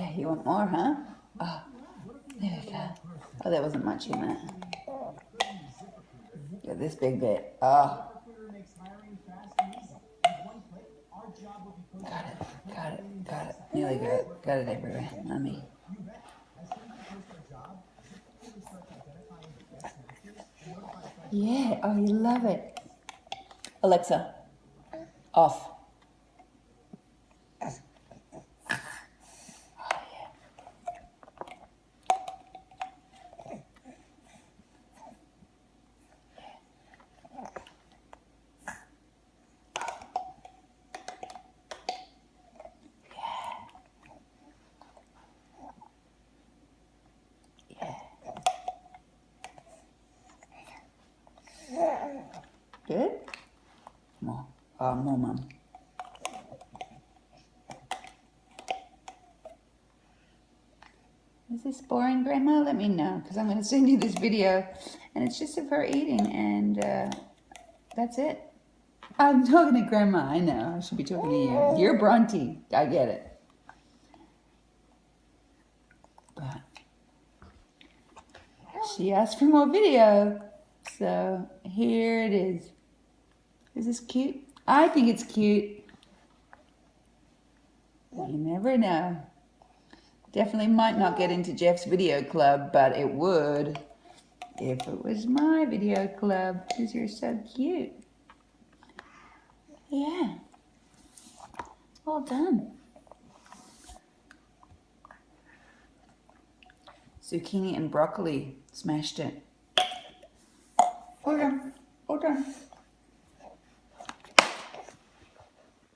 Yeah, you want more, huh? Oh, there we go. Oh, there wasn't much in that. Got this big bit. Oh. Got it. Nearly got it. Got it everywhere. Mummy. Yeah, oh, you love it. Alexa, off. Good? More. Oh, more, Mum. Is this boring, Grandma? Let me know, because I'm going to send you this video, and it's just of her eating, and that's it. I'm talking to Grandma. I know. I should be talking to you. You're Bronte. I get it. But she asked for more video, so here it is. Is this cute? I think it's cute. You never know. Definitely might not get into Jeff's video club, but it would if it was my video club, because you're so cute. Yeah. Well done. Zucchini and broccoli. Smashed it.